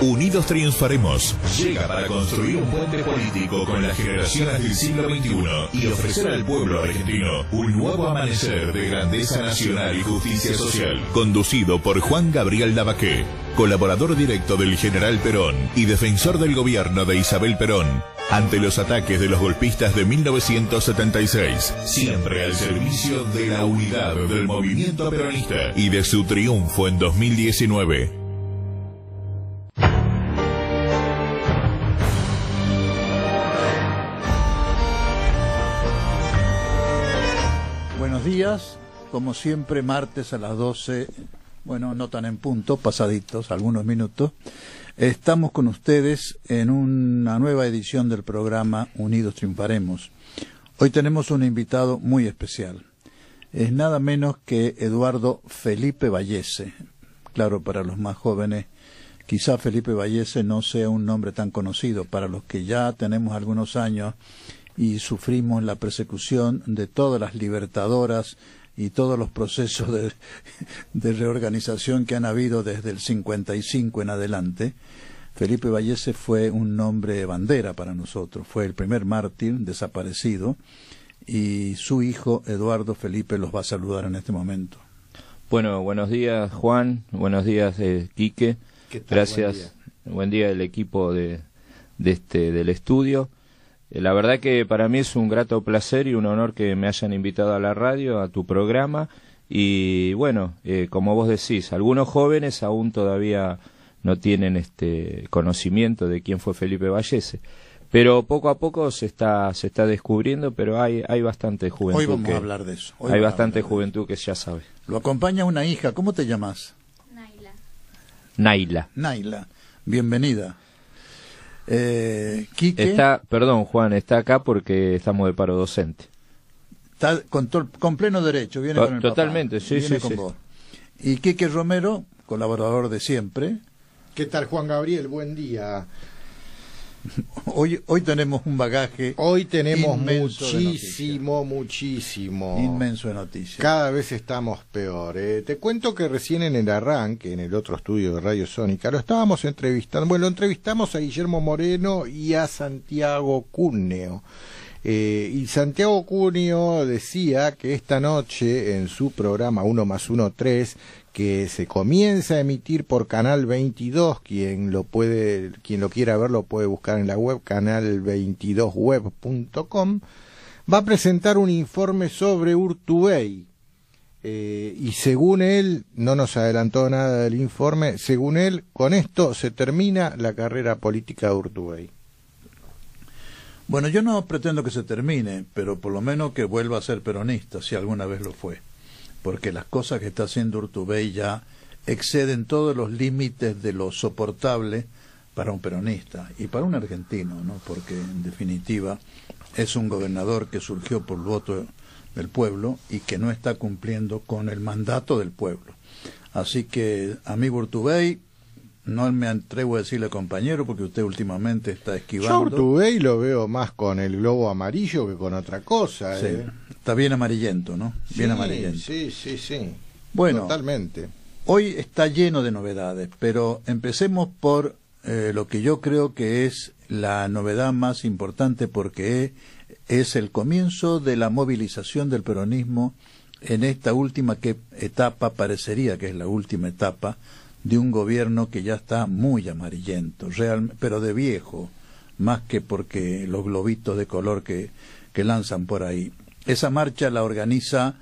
Unidos triunfaremos. Llega para construir un puente político con las generaciones del siglo XXI y ofrecer al pueblo argentino un nuevo amanecer de grandeza nacional y justicia social. Conducido por Juan Gabriel Lavaqué, colaborador directo del general Perón y defensor del gobierno de Isabel Perón, ante los ataques de los golpistas de 1976, siempre al servicio de la unidad del movimiento peronista y de su triunfo en 2019. Buenos días, como siempre, martes a las 12, bueno, no tan en punto, pasaditos, algunos minutos. Estamos con ustedes en una nueva edición del programa Unidos Triunfaremos. Hoy tenemos un invitado muy especial. Es nada menos que Eduardo Felipe Vallese. Claro, para los más jóvenes, quizá Felipe Vallese no sea un nombre tan conocido. Para los que ya tenemos algunos años y sufrimos la persecución de todas las libertadoras y todos los procesos de reorganización que han habido desde el 55 en adelante, Felipe Vallese fue un nombre bandera para nosotros. Fue el primer mártir desaparecido y su hijo Eduardo Felipe los va a saludar en este momento. Bueno, buenos días Juan, buenos días Quique. ¿Qué tal? Gracias, buen día del equipo del estudio. La verdad que para mí es un grato placer y un honor que me hayan invitado a la radio, a tu programa, y bueno, como vos decís, algunos jóvenes aún todavía no tienen conocimiento de quién fue Felipe Vallese, pero poco a poco se está descubriendo, pero hay bastante juventud. Hoy vamos a hablar de eso. Hay bastante juventud que ya sabe. Lo acompaña una hija, ¿cómo te llamas? Naila. Bienvenida. Quique perdón Juan, está acá porque estamos de paro docente. Está con pleno derecho, viene con el totalmente, papá, sí, viene sí, con sí. vos. Y Quique Romero, colaborador de siempre. ¿Qué tal, Juan Gabriel? Buen día. Hoy tenemos un bagaje. Hoy tenemos muchísimo inmenso de noticias. Cada vez estamos peor. Te cuento que recién en el arranque, en el otro estudio de Radio Sónica, lo estábamos entrevistando. Bueno, entrevistamos a Guillermo Moreno y a Santiago Cúneo. Y Santiago Cúneo decía que esta noche en su programa 1+1=3, que se comienza a emitir por Canal 22, quien lo quiera ver lo puede buscar en la web canal22web.com, va a presentar un informe sobre Urtubey. Y según él, no nos adelantó nada del informe, según él, con esto se termina la carrera política de Urtubey. Bueno, yo no pretendo que se termine, pero por lo menos que vuelva a ser peronista, si alguna vez lo fue. Porque las cosas que está haciendo Urtubey ya exceden todos los límites de lo soportable para un peronista y para un argentino, ¿no? Porque en definitiva es un gobernador que surgió por el voto del pueblo y que no está cumpliendo con el mandato del pueblo. Así que, amigo Urtubey, no me atrevo a decirle compañero porque usted últimamente está esquivando. Yo Urtubey lo veo más con el globo amarillo que con otra cosa. Sí, está bien amarillento, ¿no? Bien amarillento. Sí. Bueno, totalmente. Hoy está lleno de novedades, pero empecemos por lo que yo creo que es la novedad más importante porque es el comienzo de la movilización del peronismo en esta última etapa, parecería que es la última etapa, de un gobierno que ya está muy amarillento, pero de viejo, más que porque los globitos de color que lanzan por ahí. Esa marcha la organiza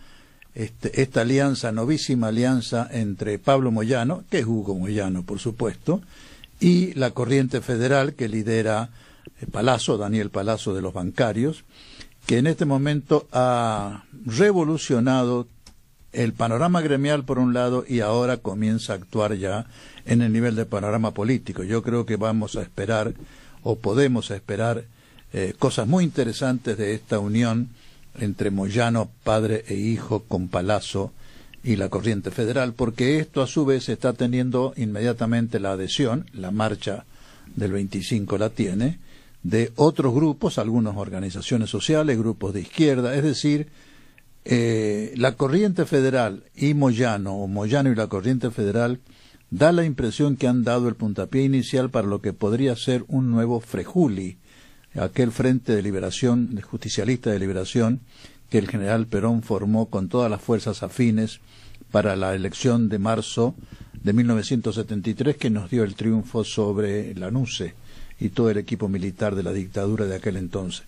esta alianza, novísima alianza entre Pablo Moyano, que es Hugo Moyano, por supuesto, y la Corriente Federal que lidera Daniel Palazzo de los bancarios, que en este momento ha revolucionado el panorama gremial por un lado y ahora comienza a actuar ya en el nivel de panorama político. Yo creo que vamos a esperar o podemos esperar cosas muy interesantes de esta unión entre Moyano, padre e hijo, con Palazzo y la Corriente Federal, porque esto a su vez está teniendo inmediatamente la adhesión, la marcha del 25 la tiene, de otros grupos, algunas organizaciones sociales, grupos de izquierda, es decir, la Corriente Federal y Moyano, o Moyano y la Corriente Federal, da la impresión que han dado el puntapié inicial para lo que podría ser un nuevo Frejuli, aquel Frente de Liberación, de Justicialista de Liberación, que el general Perón formó con todas las fuerzas afines para la elección de marzo de 1973, que nos dio el triunfo sobre Lanusse y todo el equipo militar de la dictadura de aquel entonces.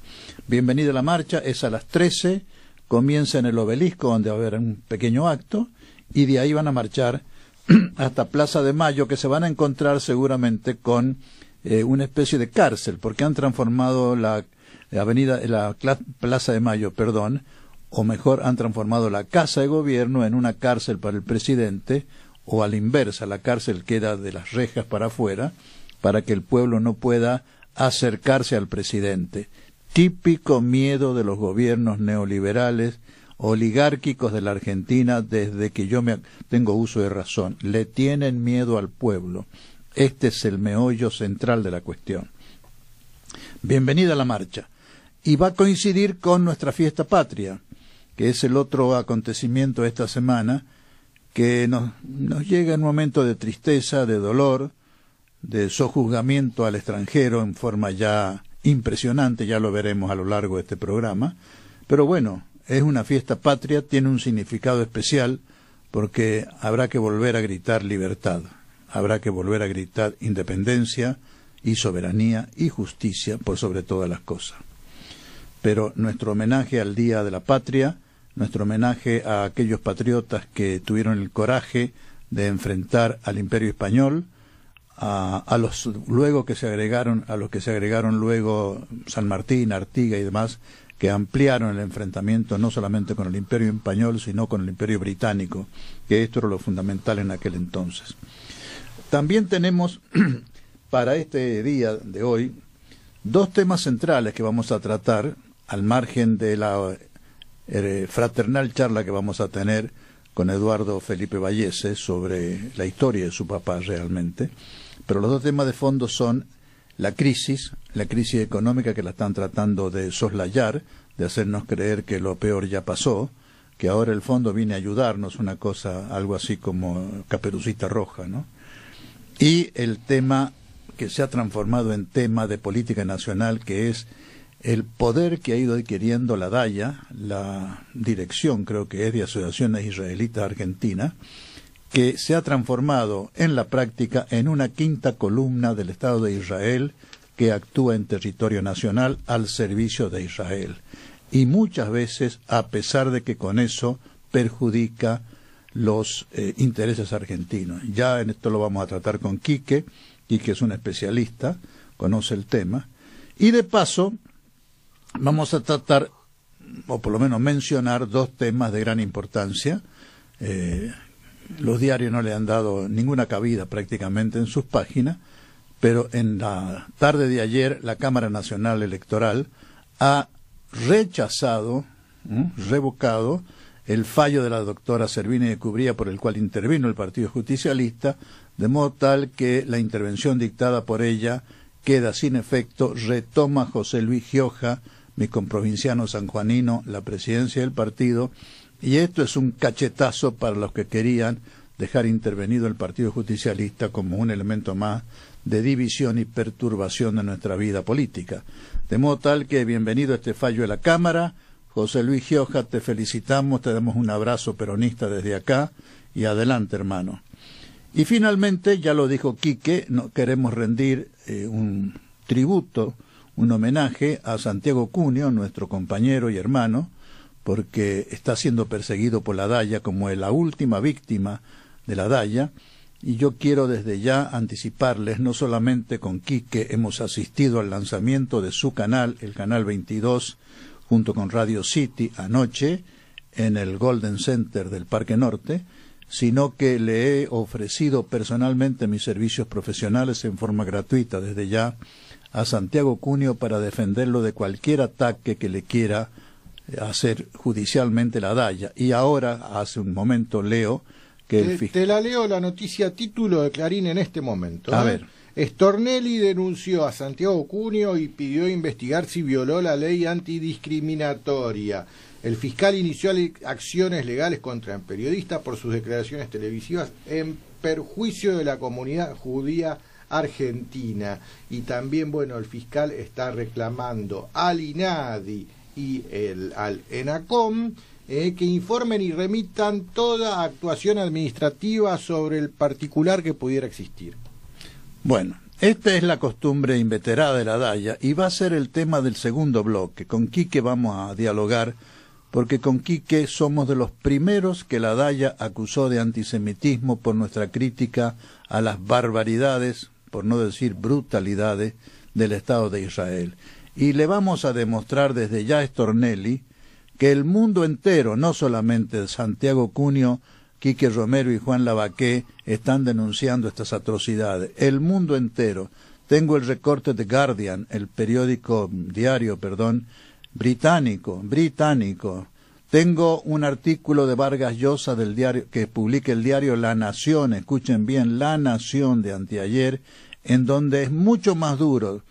Bienvenida a la marcha, es a las 13, comienza en el Obelisco, donde va a haber un pequeño acto, y de ahí van a marchar hasta Plaza de Mayo, que se van a encontrar seguramente con una especie de cárcel, porque han transformado la Plaza de Mayo, o mejor, han transformado la Casa de Gobierno en una cárcel para el presidente, o a la inversa, la cárcel queda de las rejas para afuera, para que el pueblo no pueda acercarse al presidente. Típico miedo de los gobiernos neoliberales, oligárquicos de la Argentina, desde que yo tengo uso de razón. Le tienen miedo al pueblo. Este es el meollo central de la cuestión. Bienvenida a la marcha. Y va a coincidir con nuestra fiesta patria, que es el otro acontecimiento de esta semana, que nos llega en un momento de tristeza, de dolor, de sojuzgamiento al extranjero en forma ya impresionante, ya lo veremos a lo largo de este programa. Pero bueno, es una fiesta patria, tiene un significado especial, porque habrá que volver a gritar libertad, habrá que volver a gritar independencia y soberanía y justicia por sobre todas las cosas. Pero nuestro homenaje al Día de la Patria, nuestro homenaje a aquellos patriotas que tuvieron el coraje de enfrentar al Imperio Español, a los que se agregaron luego San Martín, Artigas y demás, que ampliaron el enfrentamiento no solamente con el Imperio Español, sino con el Imperio Británico, que esto era lo fundamental en aquel entonces. También tenemos para este día de hoy dos temas centrales que vamos a tratar, al margen de la fraternal charla que vamos a tener con Eduardo Felipe Vallese sobre la historia de su papá realmente. Pero los dos temas de fondo son la crisis económica, que la están tratando de soslayar, de hacernos creer que lo peor ya pasó, que ahora el fondo viene a ayudarnos, una cosa, algo así como Caperucita Roja, ¿no? Y el tema que se ha transformado en tema de política nacional, que es el poder que ha ido adquiriendo la DAIA, la dirección, creo que es, de Asociaciones Israelitas Argentinas, que se ha transformado en la práctica en una quinta columna del Estado de Israel que actúa en territorio nacional al servicio de Israel. Y muchas veces, a pesar de que con eso perjudica los intereses argentinos. Ya en esto lo vamos a tratar con Quique. Quique es un especialista, conoce el tema. Y de paso, vamos a tratar, o por lo menos mencionar, dos temas de gran importancia. Los diarios no le han dado ninguna cabida prácticamente en sus páginas, pero en la tarde de ayer la Cámara Nacional Electoral ha rechazado, revocado, el fallo de la doctora Servini de Cubría, por el cual intervino el Partido Justicialista, de modo tal que la intervención dictada por ella queda sin efecto. Retoma José Luis Gioja, mi comprovinciano sanjuanino, la presidencia del partido, y esto es un cachetazo para los que querían dejar intervenido el Partido Justicialista como un elemento más de división y perturbación de nuestra vida política. De modo tal que bienvenido a este fallo de la Cámara. José Luis Gioja, te felicitamos, te damos un abrazo peronista desde acá, y adelante, hermano. Y finalmente, ya lo dijo Quique, queremos rendir un tributo, un homenaje a Santiago Cuneo, nuestro compañero y hermano, porque está siendo perseguido por la DAIA como la última víctima de la DAIA, y yo quiero desde ya anticiparles, no solamente con Quique hemos asistido al lanzamiento de su canal, el canal 22, junto con Radio City anoche, en el Golden Center del Parque Norte, sino que le he ofrecido personalmente mis servicios profesionales en forma gratuita desde ya a Santiago Cuneo para defenderlo de cualquier ataque que le quiera hacer judicialmente la DAIA. Y ahora, hace un momento, leo que te la leo la noticia título de Clarín en este momento. A ver. Stornelli denunció a Santiago Cuneo y pidió investigar si violó la ley antidiscriminatoria. El fiscal inició acciones legales contra el periodista por sus declaraciones televisivas en perjuicio de la comunidad judía argentina. Y también, bueno, el fiscal está reclamando al INADI y al ENACOM que informen y remitan toda actuación administrativa sobre el particular que pudiera existir. Bueno, esta es la costumbre inveterada de la Daya y va a ser el tema del segundo bloque. Con Quique vamos a dialogar, porque con Quique somos de los primeros que la Daya acusó de antisemitismo por nuestra crítica a las barbaridades, por no decir brutalidades, del Estado de Israel. Y le vamos a demostrar desde ya a Stornelli que el mundo entero, no solamente Santiago Cunio, Quique Romero y Juan Lavaqué, están denunciando estas atrocidades. El mundo entero. Tengo el recorte de Guardian, el diario británico. Tengo un artículo de Vargas Llosa del diario que publica el diario La Nación, escuchen bien, La Nación de anteayer, en donde es mucho más duro,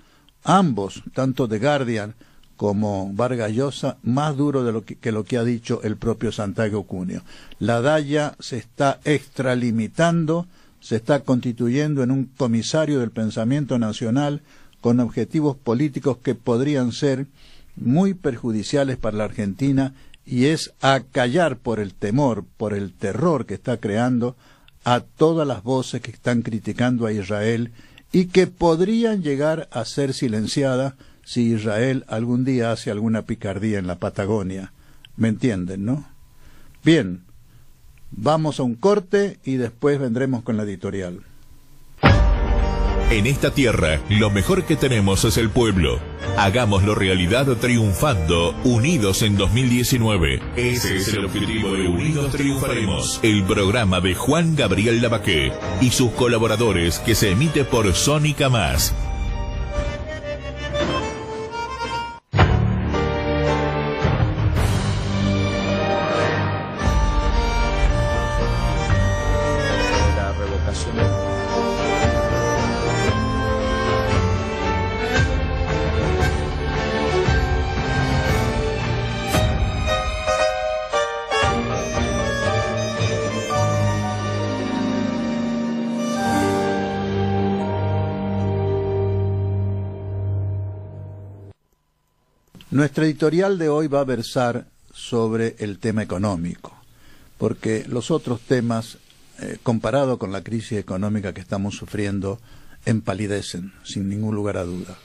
ambos, tanto de Guardian como Vargas Llosa, más duro de lo que ha dicho el propio Santiago Cunio. La Daya se está extralimitando, se está constituyendo en un comisario del pensamiento nacional con objetivos políticos que podrían ser muy perjudiciales para la Argentina, y es acallar por el temor, por el terror que está creando a todas las voces que están criticando a Israel y que podrían llegar a ser silenciadas si Israel algún día hace alguna picardía en la Patagonia. ¿Me entienden, no? Bien, vamos a un corte y después vendremos con la editorial. En esta tierra, lo mejor que tenemos es el pueblo. Hagámoslo realidad triunfando, unidos en 2019. Ese es el objetivo de Unidos Triunfaremos, el programa de Juan Gabriel Lavaqué y sus colaboradores que se emite por Sónica Más. La revocación. Nuestra editorial de hoy va a versar sobre el tema económico, porque los otros temas, comparado con la crisis económica que estamos sufriendo, empalidecen, sin ningún lugar a duda.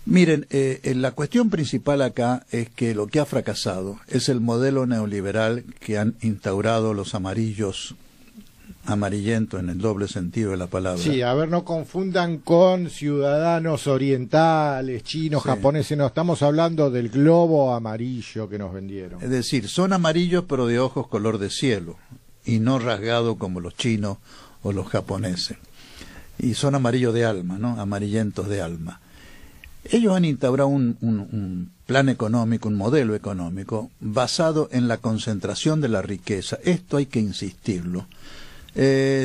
Miren, la cuestión principal acá es que lo que ha fracasado es el modelo neoliberal que han instaurado los amarillentos en el doble sentido de la palabra. Sí, a ver, no confundan con ciudadanos orientales, chinos, sí, japoneses, no, estamos hablando del globo amarillo que nos vendieron. Es decir, son amarillos pero de ojos color de cielo, y no rasgados como los chinos o los japoneses. Y son amarillos de alma, ¿no? Amarillentos de alma. Ellos han instaurado un plan económico, un modelo económico, basado en la concentración de la riqueza. Esto hay que insistirlo.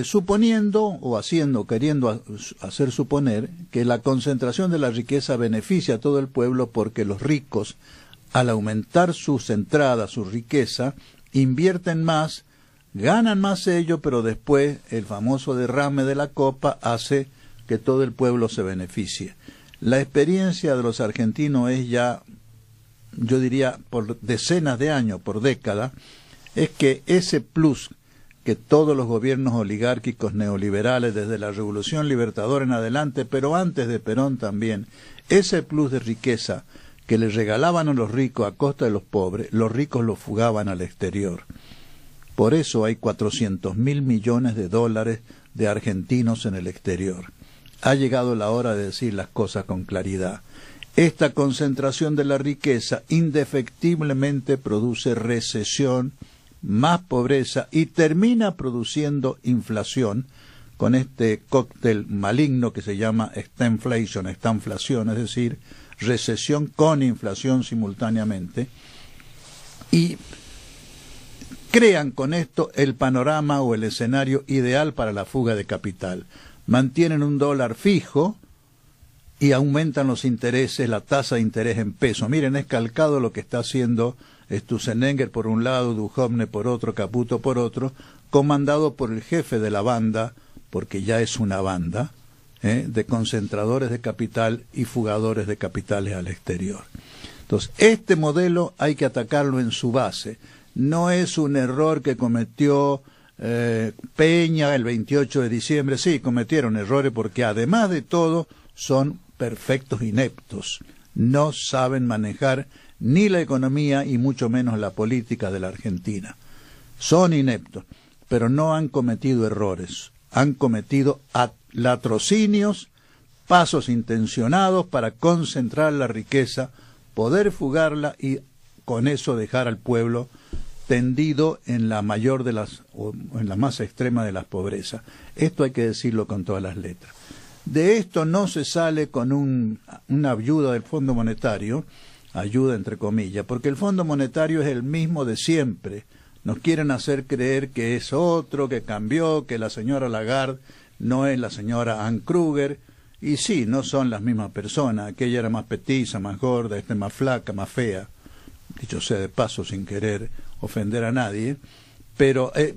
Suponiendo o queriendo hacer suponer que la concentración de la riqueza beneficia a todo el pueblo, porque los ricos, al aumentar sus entradas, su riqueza, invierten más, ganan más ellos, pero después el famoso derrame de la copa hace que todo el pueblo se beneficie. La experiencia de los argentinos es ya, yo diría, por decenas de años, por décadas, es que ese plus que todos los gobiernos oligárquicos neoliberales desde la Revolución Libertadora en adelante, pero antes de Perón también, ese plus de riqueza que les regalaban a los ricos a costa de los pobres, los ricos lo fugaban al exterior. Por eso hay 400.000 millones de dólares de argentinos en el exterior. Ha llegado la hora de decir las cosas con claridad. Esta concentración de la riqueza indefectiblemente produce recesión, más pobreza y termina produciendo inflación con este cóctel maligno que se llama stagflation, es decir, recesión con inflación simultáneamente, y crean con esto el panorama o el escenario ideal para la fuga de capital. Mantienen un dólar fijo y aumentan los intereses, la tasa de interés en peso. Miren, es calcado lo que está haciendo Sturzenegger por un lado, Duhovne por otro, Caputo por otro, comandado por el jefe de la banda, porque ya es una banda, de concentradores de capital y fugadores de capitales al exterior. Entonces, este modelo hay que atacarlo en su base. No es un error que cometió Peña el 28 de diciembre. Sí, cometieron errores porque además de todo son perfectos ineptos. No saben manejar ni la economía y mucho menos la política de la Argentina. Son ineptos, pero no han cometido errores. Han cometido latrocinios, pasos intencionados para concentrar la riqueza, poder fugarla y con eso dejar al pueblo tendido en la mayor de las, o en la más extrema de las pobrezas. Esto hay que decirlo con todas las letras. De esto no se sale con una ayuda del Fondo Monetario, ayuda entre comillas, porque el Fondo Monetario es el mismo de siempre. Nos quieren hacer creer que es otro, que cambió, que la señora Lagarde no es la señora Ann Kruger, y sí, no son las mismas personas. Aquella era más petiza, más gorda, esta es más flaca, más fea, dicho sea de paso sin querer ofender a nadie, pero es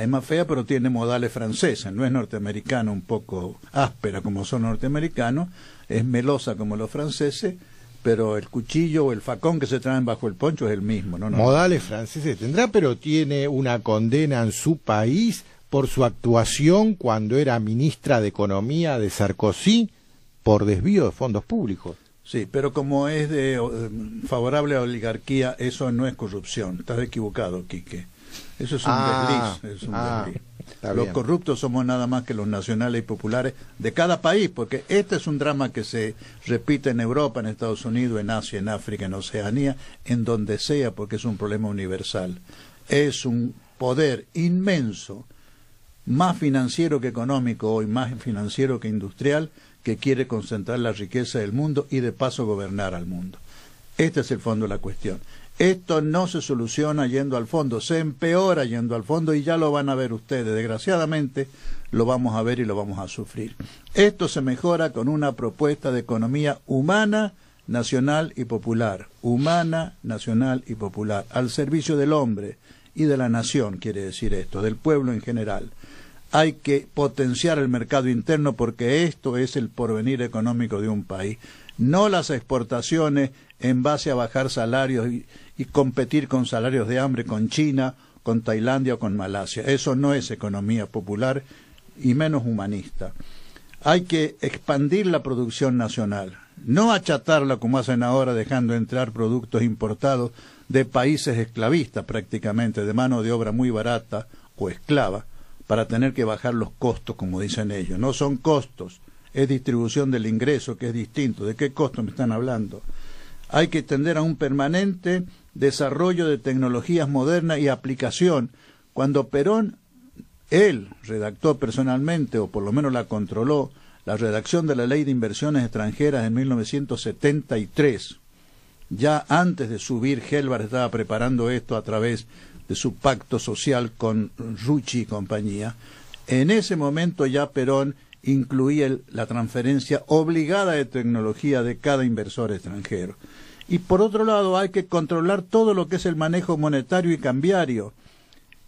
más fea, pero tiene modales franceses, no es norteamericana, un poco áspera como son norteamericanos, es melosa como los franceses, pero el cuchillo o el facón que se traen bajo el poncho es el mismo. ¿No? Modales franceses tendrá, pero tiene una condena en su país por su actuación cuando era ministra de Economía de Sarkozy por desvío de fondos públicos. Sí, pero como es favorable a la oligarquía, eso no es corrupción. Estás equivocado, Quique. Eso es un desliz. Es un desliz. Los corruptos somos nada más que los nacionales y populares de cada país, porque este es un drama que se repite en Europa, en Estados Unidos, en Asia, en África, en Oceanía, en donde sea, porque es un problema universal. Es un poder inmenso, más financiero que económico hoy, más financiero que industrial, que quiere concentrar la riqueza del mundo y de paso gobernar al mundo. Este es el fondo de la cuestión. Esto no se soluciona yendo al fondo, se empeora yendo al fondo y ya lo van a ver ustedes. Desgraciadamente lo vamos a ver y lo vamos a sufrir. Esto se mejora con una propuesta de economía humana, nacional y popular. Humana, nacional y popular. Al servicio del hombre y de la nación, quiere decir esto, del pueblo en general. Hay que potenciar el mercado interno porque esto es el porvenir económico de un país. No las exportaciones en base a bajar salarios y competir con salarios de hambre con China, con Tailandia o con Malasia. Eso no es economía popular y menos humanista. Hay que expandir la producción nacional, no achatarla como hacen ahora dejando entrar productos importados de países esclavistas prácticamente, de mano de obra muy barata o esclava, para tener que bajar los costos, como dicen ellos. No son costos, es distribución del ingreso, que es distinto. ¿De qué costo me están hablando? Hay que tender a un permanente desarrollo de tecnologías modernas y aplicación. Cuando Perón, él redactó personalmente, o por lo menos la controló, la redacción de la Ley de Inversiones Extranjeras en 1973, ya antes de subir, Gelbar estaba preparando esto a través de su pacto social con Rucci y compañía. En ese momento ya Perón incluía la transferencia obligada de tecnología de cada inversor extranjero. Y por otro lado hay que controlar todo lo que es el manejo monetario y cambiario.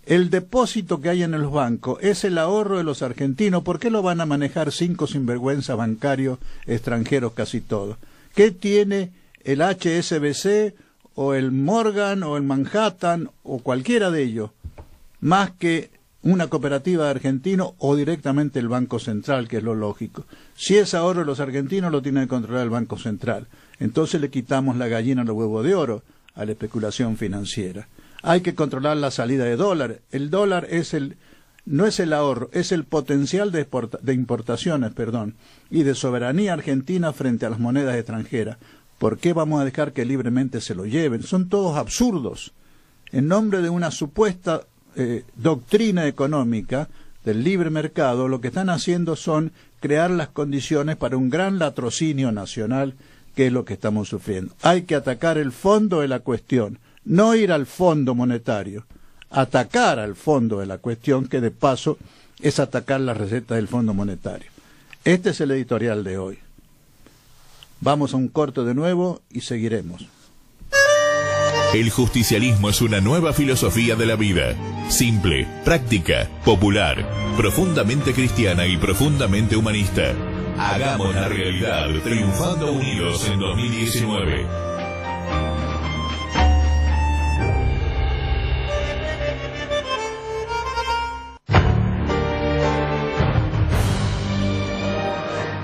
El depósito que hay en los bancos es el ahorro de los argentinos. ¿Por qué lo van a manejar 5 sinvergüenzas bancarios extranjeros casi todos? ¿Qué tiene el HSBC o el Morgan o el Manhattan o cualquiera de ellos más que una cooperativa de argentinos o directamente el Banco Central, que es lo lógico? Si es ahorro de los argentinos, lo tiene que controlar el Banco Central. Entonces le quitamos la gallina al huevo de oro a la especulación financiera. Hay que controlar la salida de dólares. El dólar no es el ahorro, es el potencial de importaciones, y de soberanía argentina frente a las monedas extranjeras. ¿Por qué vamos a dejar que libremente se lo lleven? Son todos absurdos. En nombre de una supuesta doctrina económica del libre mercado, lo que están haciendo son crear las condiciones para un gran latrocinio nacional, que es lo que estamos sufriendo. Hay que atacar el fondo de la cuestión, no ir al fondo monetario, atacar al fondo de la cuestión, que de paso es atacar las recetas del Fondo Monetario. Este es el editorial de hoy. Vamos a un corte de nuevo y seguiremos. El justicialismo es una nueva filosofía de la vida. Simple, práctica, popular, profundamente cristiana y profundamente humanista. Hagamos la realidad, triunfando unidos en 2019.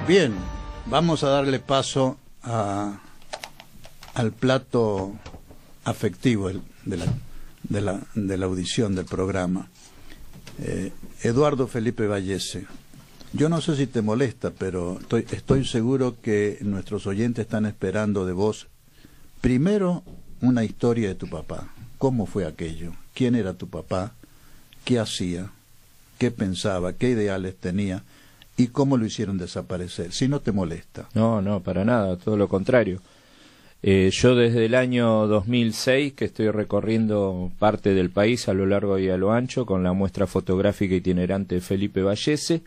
Bien, vamos a darle paso al plato afectivo de la audición del programa. Eduardo Felipe Vallese. Yo no sé si te molesta, pero estoy seguro que nuestros oyentes están esperando de vos, primero, una historia de tu papá. ¿Cómo fue aquello? ¿Quién era tu papá? ¿Qué hacía? ¿Qué pensaba? ¿Qué ideales tenía? ¿Y cómo lo hicieron desaparecer? Si no te molesta. No, para nada, todo lo contrario. Yo desde el año 2006 que estoy recorriendo parte del país a lo largo y a lo ancho con la muestra fotográfica itinerante Felipe Vallese.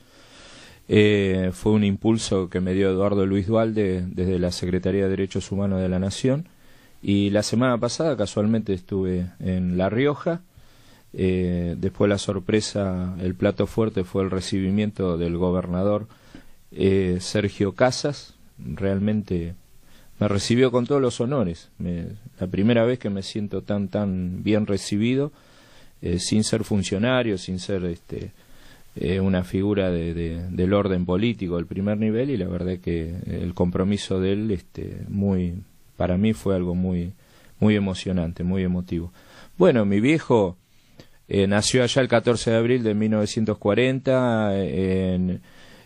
Fue un impulso que me dio Eduardo Luis Duhalde desde la Secretaría de Derechos Humanos de la Nación. Y la semana pasada casualmente estuve en La Rioja. Después la sorpresa, el plato fuerte fue el recibimiento del gobernador Sergio Casas. Realmente me recibió con todos los honores. La primera vez que me siento tan bien recibido, sin ser funcionario, sin ser una figura del orden político del primer nivel, y la verdad que el compromiso de él para mí fue algo muy emocionante, muy emotivo. Bueno, mi viejo nació allá el 14 de abril de 1940,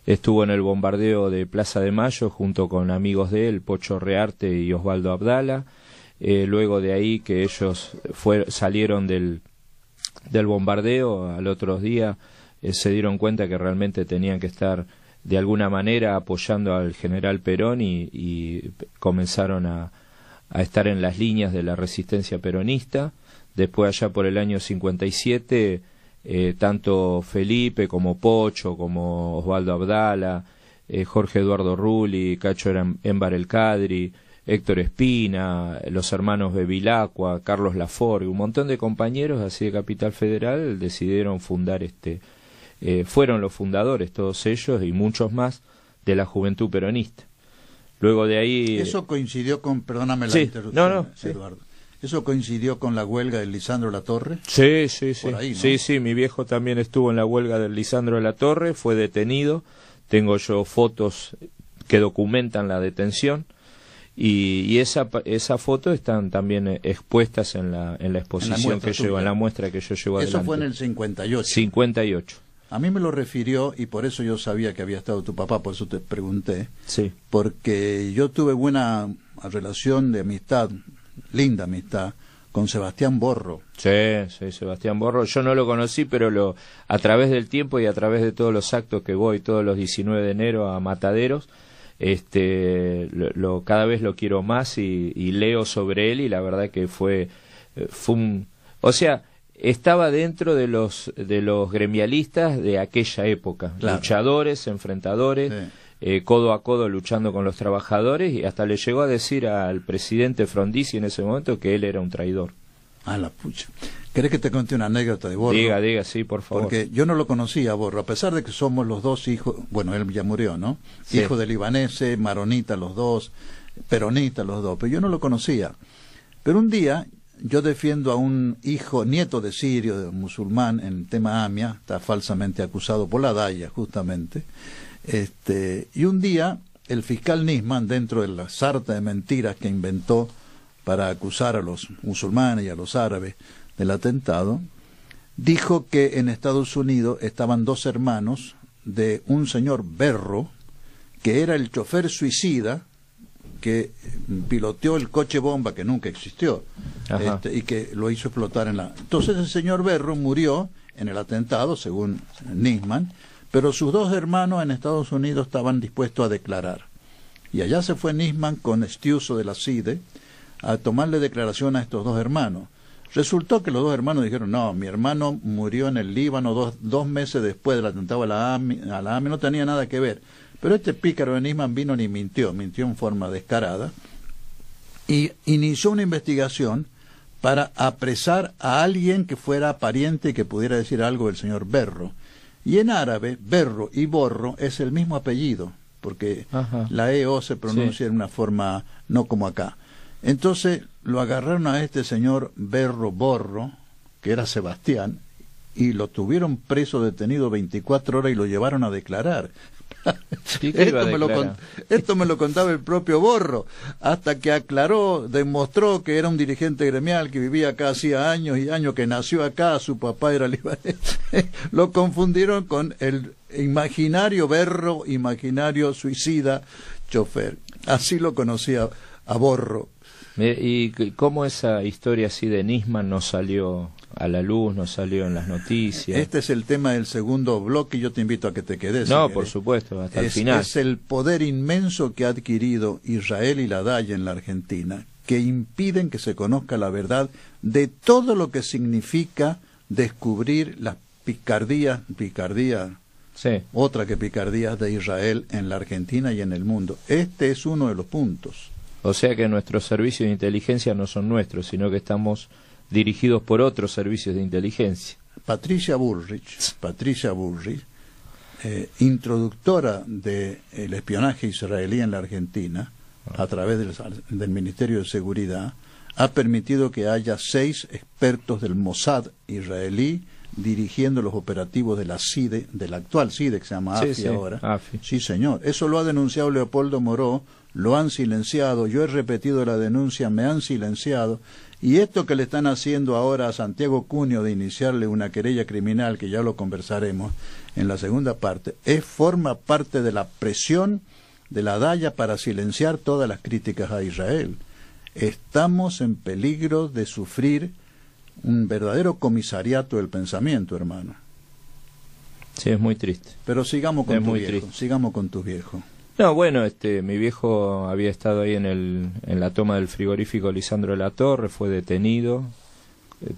estuvo en el bombardeo de Plaza de Mayo junto con amigos de él, Pocho Rearte y Osvaldo Abdala. Luego de ahí que ellos salieron del bombardeo, al otro día se dieron cuenta que realmente tenían que estar de alguna manera apoyando al general Perón y comenzaron a estar en las líneas de la resistencia peronista. Después, allá por el año 57, tanto Felipe como Pocho, como Osvaldo Abdala, Jorge Eduardo Rulli, Cacho Émbar El Cadri, Héctor Espina, los hermanos Bevilacqua, Carlos Laforgue, un montón de compañeros así de Capital Federal decidieron fundar fueron los fundadores, todos ellos y muchos más, de la Juventud Peronista. Luego de ahí... Eso coincidió con, perdóname la interrupción, Eduardo. ¿Eso coincidió con la huelga de Lisandro Latorre? Sí. Por ahí, ¿no? Sí, mi viejo también estuvo en la huelga de Lisandro Latorre, fue detenido. Tengo yo fotos que documentan la detención y esa foto están también expuestas en la exposición que llevo, en la muestra que yo llevo adelante. Eso fue en el 58. 58. A mí me lo refirió, y por eso yo sabía que había estado tu papá, por eso te pregunté. Sí. Porque yo tuve buena relación de amistad, linda amistad, con Sebastián Borro. Sí, Sebastián Borro. Yo no lo conocí, pero a través del tiempo y a través de todos los actos que voy todos los 19 de enero a Mataderos, cada vez lo quiero más y leo sobre él, y la verdad que fue un... O sea, estaba dentro de los gremialistas de aquella época, claro. Luchadores, enfrentadores, sí. Codo a codo luchando con los trabajadores, y hasta le llegó a decir al presidente Frondizi en ese momento que él era un traidor. Ah, la pucha. ¿Querés que te cuente una anécdota de Borro? Diga, sí, por favor. Porque yo no lo conocía a Borro, a pesar de que somos los dos hijos, bueno, él ya murió, ¿no? Sí. Hijos de libaneses, maronitas los dos, peronistas los dos, pero yo no lo conocía. Pero un día yo defiendo a un nieto de sirio, de musulmán, en el tema AMIA, está falsamente acusado por la DAIA, justamente. Y un día el fiscal Nisman, dentro de la sarta de mentiras que inventó para acusar a los musulmanes y a los árabes del atentado, dijo que en Estados Unidos estaban dos hermanos de un señor Berro, que era el chofer suicida que piloteó el coche bomba que nunca existió, y que lo hizo explotar en la... Entonces el señor Berro murió en el atentado, según Nisman, pero sus dos hermanos en Estados Unidos estaban dispuestos a declarar. Y allá se fue Nisman con Estiuso de la CIDE a tomarle declaración a estos dos hermanos. Resultó que los dos hermanos dijeron, no, mi hermano murió en el Líbano dos meses después del atentado a la AMI, no tenía nada que ver. Pero este pícaro de Nisman vino ni mintió en forma descarada, y inició una investigación para apresar a alguien que fuera pariente y que pudiera decir algo del señor Berro. Y en árabe, Berro y Borro es el mismo apellido, porque la EO se pronuncia en una forma no como acá. Entonces lo agarraron a este señor Berro Borro, que era Sebastián, y lo tuvieron preso, detenido 24 horas y lo llevaron a declarar. Esto me lo contaba el propio Borro, hasta que aclaró, demostró que era un dirigente gremial que vivía acá hacía años y años, que nació acá, su papá era libanés. Lo confundieron con el imaginario Berro, imaginario suicida, chofer. Así lo conocía a Borro. ¿Y cómo esa historia así de Nisman no salió a la luz, no salió en las noticias? Este es el tema del segundo bloque y yo te invito a que te quedes. No, por supuesto, hasta el final. Es el poder inmenso que ha adquirido Israel y la Daya en la Argentina, que impiden que se conozca la verdad de todo lo que significa descubrir las picardías, sí, otra que picardías de Israel en la Argentina y en el mundo. Este es uno de los puntos. O sea que nuestros servicios de inteligencia no son nuestros, sino que estamos dirigidos por otros servicios de inteligencia. Patricia Bullrich, introductora del espionaje israelí en la Argentina, a través del Ministerio de Seguridad, ha permitido que haya 6 expertos del Mossad israelí dirigiendo los operativos de la CIDE, de la actual CIDE, que se llama AFI ahora. AFI. Sí, señor. Eso lo ha denunciado Leopoldo Moró, lo han silenciado, yo he repetido la denuncia, me han silenciado, y esto que le están haciendo ahora a Santiago Cunio de iniciarle una querella criminal, que ya lo conversaremos en la segunda parte, forma parte de la presión de la Daya para silenciar todas las críticas a Israel. Estamos en peligro de sufrir un verdadero comisariato del pensamiento, hermano. Sí, es muy triste. Pero sigamos con tu viejo, sigamos con tu viejo. No, bueno, mi viejo había estado ahí en la toma del frigorífico Lisandro de la Torre, fue detenido,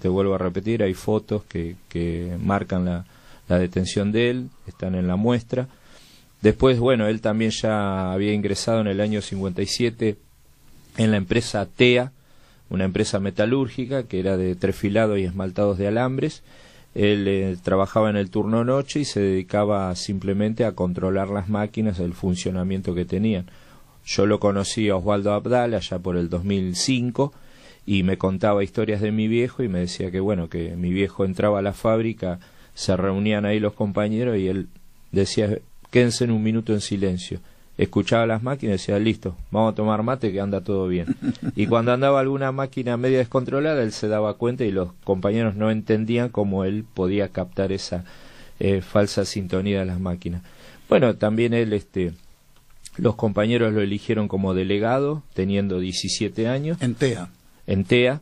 te vuelvo a repetir, hay fotos que marcan la detención de él, están en la muestra. Después, bueno, él también ya había ingresado en el año 57 en la empresa TEA, una empresa metalúrgica que era de trefilado y esmaltados de alambres. Él trabajaba en el turno noche y se dedicaba simplemente a controlar las máquinas, el funcionamiento que tenían. Yo lo conocí a Osvaldo Abdal allá por el 2005 y me contaba historias de mi viejo y me decía que bueno, que mi viejo entraba a la fábrica, se reunían ahí los compañeros y él decía, quédense en un minuto en silencio. Escuchaba las máquinas y decía, listo, vamos a tomar mate que anda todo bien. Y cuando andaba alguna máquina media descontrolada, él se daba cuenta y los compañeros no entendían cómo él podía captar esa falsa sintonía de las máquinas. Bueno, también él, los compañeros lo eligieron como delegado, teniendo 17 años. En TEA. En TEA.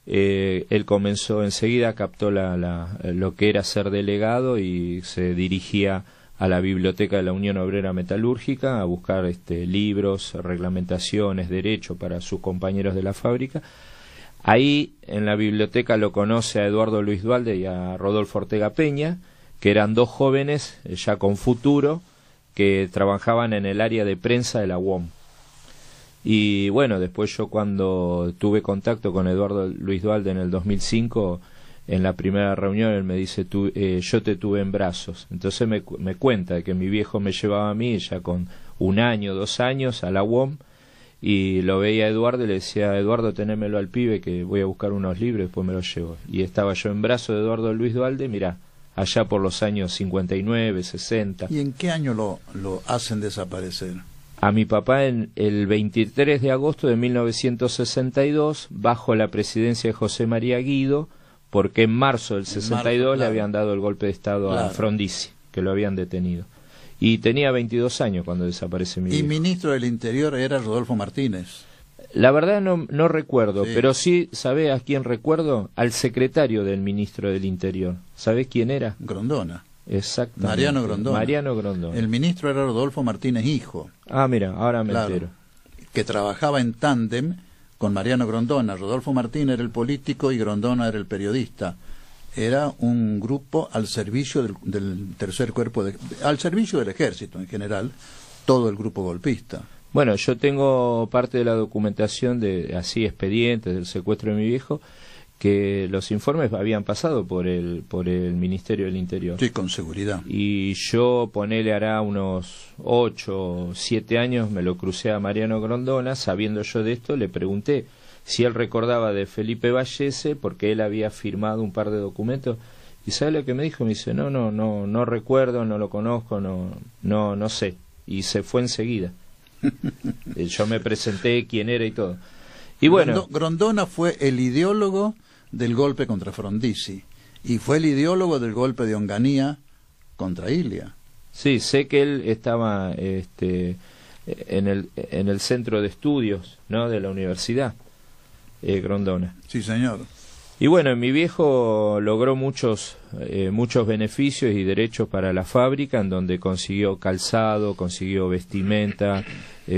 Él comenzó enseguida, captó lo que era ser delegado y se dirigía a la biblioteca de la Unión Obrera Metalúrgica a buscar libros, reglamentaciones, derecho para sus compañeros de la fábrica. Ahí en la biblioteca lo conoce a Eduardo Luis Duhalde y a Rodolfo Ortega Peña, que eran 2 jóvenes ya con futuro que trabajaban en el área de prensa de la UOM. Y bueno, después yo cuando tuve contacto con Eduardo Luis Duhalde en el 2005, en la primera reunión él me dice, yo te tuve en brazos. Entonces me cuenta que mi viejo me llevaba a mí ya con 1 año, 2 años a la UOM y lo veía a Eduardo y le decía, Eduardo, tenémelo al pibe que voy a buscar unos libros y después me los llevo. Y estaba yo en brazos de Eduardo Luis Duhalde, mirá, allá por los años 59, 60. ¿Y en qué año lo hacen desaparecer? A mi papá en el 23 de agosto de 1962, bajo la presidencia de José María Guido, porque en marzo del 62 le habían dado el golpe de Estado a Frondizi, que lo habían detenido. Y tenía 22 años cuando desaparece mi viejo. Y ministro del Interior era Rodolfo Martínez. La verdad no recuerdo, pero sí, ¿sabés a quién recuerdo? Al secretario del ministro del Interior. ¿Sabés quién era? Grondona. Exactamente. Mariano Grondona. El ministro era Rodolfo Martínez, hijo. Ah, mira, ahora me entero. Que trabajaba en tándem con Mariano Grondona. Rodolfo Martínez era el político y Grondona era el periodista. Era un grupo al servicio del tercer cuerpo, al servicio del ejército en general, todo el grupo golpista. Bueno, yo tengo parte de la documentación de así expedientes del secuestro de mi viejo, que los informes habían pasado por el Ministerio del Interior. Sí, con seguridad. Y yo, ponele, hará unos 8 o 7 años, me lo crucé a Mariano Grondona, sabiendo yo de esto, le pregunté si él recordaba de Felipe Vallese, porque él había firmado un par de documentos, y ¿sabe lo que me dijo? Me dice, no recuerdo, no lo conozco, no sé, y se fue enseguida. Yo me presenté quién era y todo. Y bueno, Grondona fue el ideólogo del golpe contra Frondizi y fue el ideólogo del golpe de Onganía contra Ilia. Sí, sé que él estaba en el centro de estudios, ¿no?, de la universidad, Grondona. Sí, señor. Y bueno, mi viejo logró muchos beneficios y derechos para la fábrica, en donde consiguió calzado, consiguió vestimenta,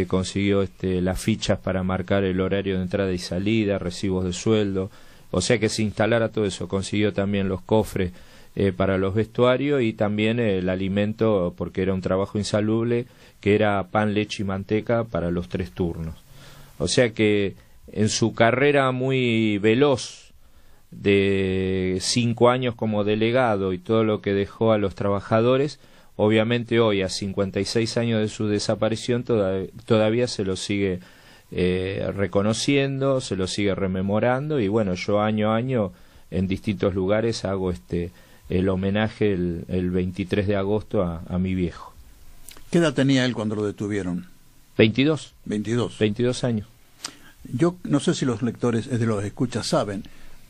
consiguió las fichas para marcar el horario de entrada y salida, recibos de sueldo, o sea que se instalara todo eso. Consiguió también los cofres para los vestuarios y también el alimento, porque era un trabajo insalubre, que era pan, leche y manteca para los 3 turnos. O sea que en su carrera muy veloz de 5 años como delegado y todo lo que dejó a los trabajadores, obviamente hoy, a 56 años de su desaparición, todavía se lo sigue reconociendo, se lo sigue rememorando, y bueno, yo año a año en distintos lugares hago el homenaje el 23 de agosto a mi viejo. ¿Qué edad tenía él cuando lo detuvieron? 22. 22 años. Yo no sé si los lectores de los escuchas saben,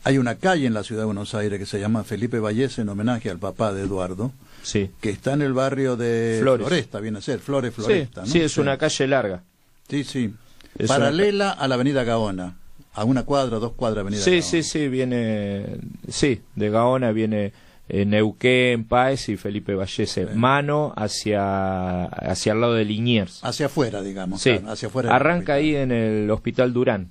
hay una calle en la ciudad de Buenos Aires que se llama Felipe Vallese, en homenaje al papá de Eduardo, sí, que está en el barrio de Floresta, viene a ser, Floresta, sí, ¿no? Sí, es una calle larga. Sí, sí. Es paralela a la avenida Gaona, a 1 cuadra, 2 cuadras avenida Gaona. Sí, viene, de Gaona viene Neuquén, Páez y Felipe Vallese, sí. Mano hacia el lado de Liniers. Hacia afuera, digamos. Sí, claro, hacia afuera. Arranca ahí en el Hospital Durán.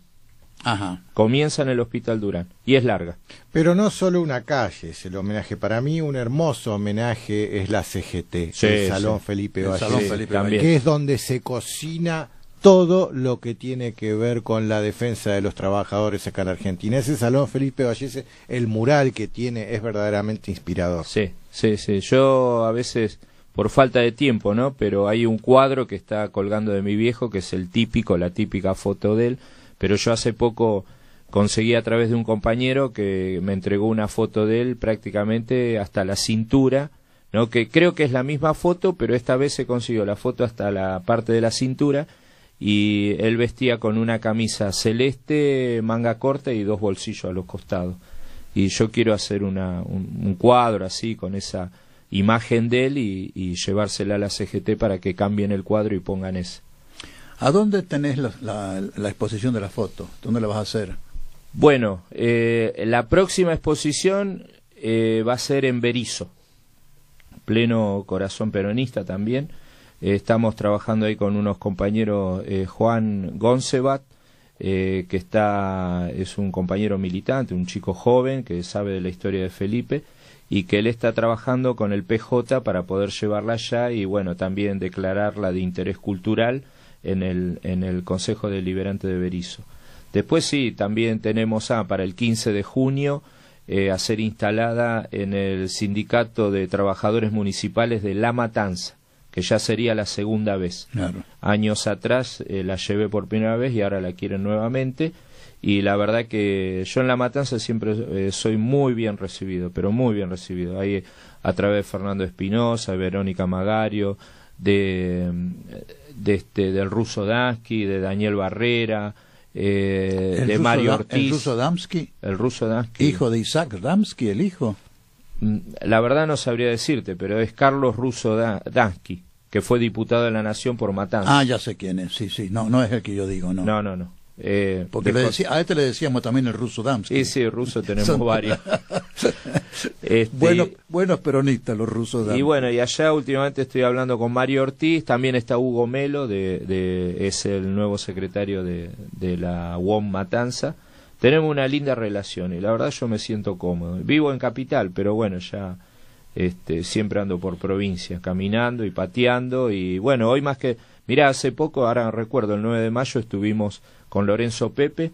Ajá. Comienza en el Hospital Durán y es larga. Pero no solo una calle es el homenaje. Para mí un hermoso homenaje es la CGT, sí, el Salón Felipe Vallese, también, que es donde se cocina todo lo que tiene que ver con la defensa de los trabajadores acá en Argentina. Ese Salón Felipe Vallese, el mural que tiene es verdaderamente inspirador. Sí. Yo a veces, por falta de tiempo, ¿no? Pero hay un cuadro que está colgando de mi viejo, que es la típica foto de él. Pero yo hace poco conseguí a través de un compañero que me entregó una foto de él prácticamente hasta la cintura, ¿no? Que creo que es la misma foto, pero esta vez se consiguió la foto hasta la parte de la cintura, y él vestía con una camisa celeste, manga corta y 2 bolsillos a los costados. Y yo quiero hacer un cuadro así, con esa imagen de él, y llevársela a la CGT para que cambien el cuadro y pongan ese. ¿A dónde tenés la exposición de la foto? ¿Dónde la vas a hacer? Bueno, la próxima exposición va a ser en Berisso, pleno corazón peronista también. Estamos trabajando ahí con unos compañeros, Juan Goncebat, que es un compañero militante, un chico joven que sabe de la historia de Felipe, y que él está trabajando con el PJ para poder llevarla allá y bueno, también declararla de interés cultural en el Consejo Deliberante de Berisso. Después sí, también tenemos para el 15 de junio a ser instalada en el Sindicato de Trabajadores Municipales de La Matanza, que ya sería la segunda vez. Claro. Años atrás la llevé por primera vez y ahora la quieren nuevamente, y la verdad que yo en La Matanza siempre soy muy bien recibido, pero muy bien recibido. Ahí a través de Fernando Espinosa, Verónica Magario, del Ruso Dansky, de Daniel Barrera, de Mario Ortiz. ¿El Ruso Dansky? ¿Hijo de Isaac Damsky, el hijo? La verdad no sabría decirte, pero es Carlos Ruso Dansky, que fue diputado de la Nación por Matanzas. Ah, ya sé quién es, sí. No es el que yo digo, ¿no? No. Porque a este le decíamos también el Ruso Damsky. Sí, ruso tenemos varios. Buenos peronistas los rusos Damsky. Y bueno, y allá últimamente estoy hablando con Mario Ortiz, también está Hugo Melo, es el nuevo secretario de la UOM Matanza. Tenemos una linda relación y la verdad yo me siento cómodo. Vivo en Capital, pero bueno, ya siempre ando por provincia, caminando y pateando. Y bueno, hoy más que... Mirá, hace poco, ahora recuerdo, el 9 de mayo estuvimos con Lorenzo Pepe,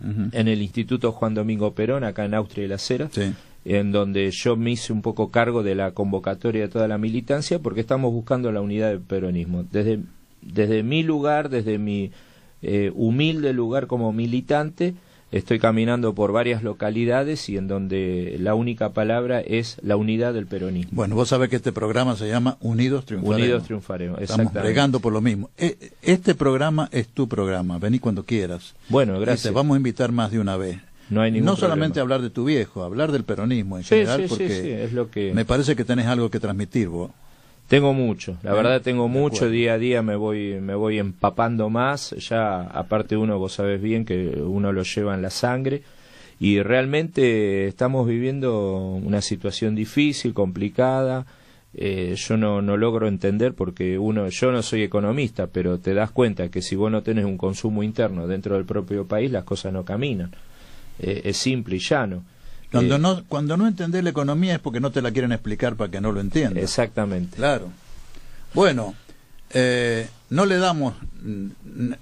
en el Instituto Juan Domingo Perón, acá en Austria y Las Heras, Sí. en donde yo me hice un poco cargo de la convocatoria de toda la militancia, porque estamos buscando la unidad del peronismo. Desde mi lugar, desde mi humilde lugar como militante, estoy caminando por varias localidades y en donde la única palabra es la unidad del peronismo. Bueno, vos sabés que este programa se llama Unidos Triunfaremos. Unidos Triunfaremos, Estamos exactamente. bregando por lo mismo. Este programa es tu programa, vení cuando quieras. Bueno, Y gracias. te vamos a invitar más de una vez. No hay ningún No solamente problema. hablar de tu viejo, hablar del peronismo en Sí, general, sí, porque sí, es lo que... me parece que tenés algo que transmitir vos. Tengo mucho, la verdad tengo de mucho, acuerdo. día a día me voy empapando más, ya aparte uno, vos sabés bien que uno lo lleva en la sangre y realmente estamos viviendo una situación difícil, complicada, yo no logro entender porque yo no soy economista, pero te das cuenta que si vos no tenés un consumo interno dentro del propio país las cosas no caminan, es simple y llano. Cuando no entendés la economía es porque no te la quieren explicar para que no lo entiendas. Exactamente. Claro. Bueno, no le damos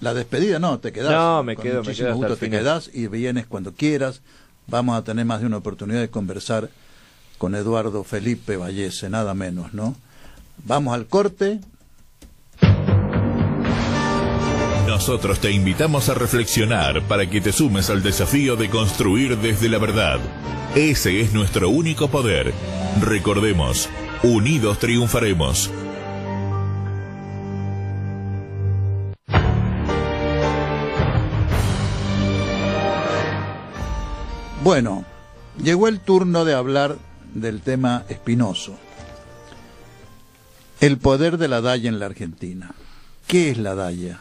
la despedida, no, te quedás. No, me Con quedo muchísimo hasta gusto, el te final. quedás y vienes cuando quieras. Vamos a tener más de una oportunidad de conversar con Eduardo Felipe Vallese, nada menos, ¿no? Vamos al corte. Nosotros te invitamos a reflexionar para que te sumes al desafío de construir desde la verdad. Ese es nuestro único poder. Recordemos, unidos triunfaremos. Bueno, llegó el turno de hablar del tema espinoso. El poder de la Daya en la Argentina. ¿Qué es la Daya?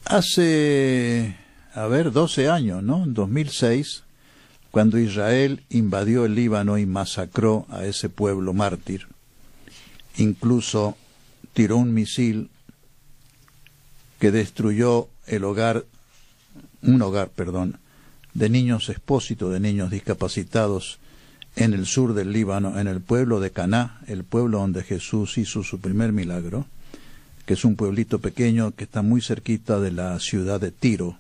Hace, 12 años, ¿no? En 2006, cuando Israel invadió el Líbano y masacró a ese pueblo mártir, incluso tiró un misil que destruyó un hogar, de niños expósitos, de niños discapacitados en el sur del Líbano, en el pueblo de Caná, el pueblo donde Jesús hizo su primer milagro, que es un pueblito pequeño que está muy cerquita de la ciudad de Tiro,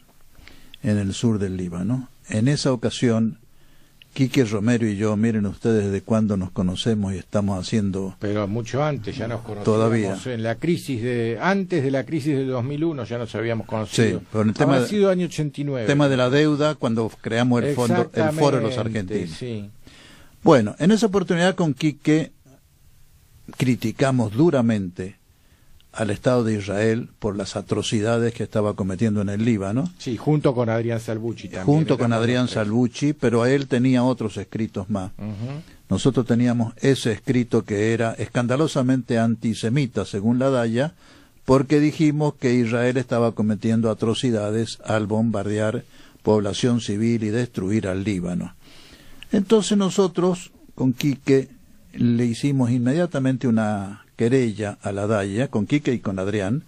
en el sur del Líbano. En esa ocasión, Quique Romero y yo, miren ustedes desde cuándo nos conocemos y estamos haciendo... Pero mucho antes ya nos conocíamos. Todavía. En la antes de la crisis del 2001 ya nos habíamos conocido. Sí, pero en el tema Habrá sido año 89. El tema de la deuda, cuando creamos el foro de los argentinos. Sí. Bueno, en esa oportunidad con Quique criticamos duramente al Estado de Israel por las atrocidades que estaba cometiendo en el Líbano. Sí, junto con Adrián Salvucci también. Junto con Adrián Salvucci, pero él tenía otros escritos más. Uh-huh. Nosotros teníamos ese escrito que era escandalosamente antisemita, según la Daya, porque dijimos que Israel estaba cometiendo atrocidades al bombardear población civil y destruir al Líbano. Entonces nosotros, con Quique, le hicimos inmediatamente una querella a la Daya, con Quique y con Adrián,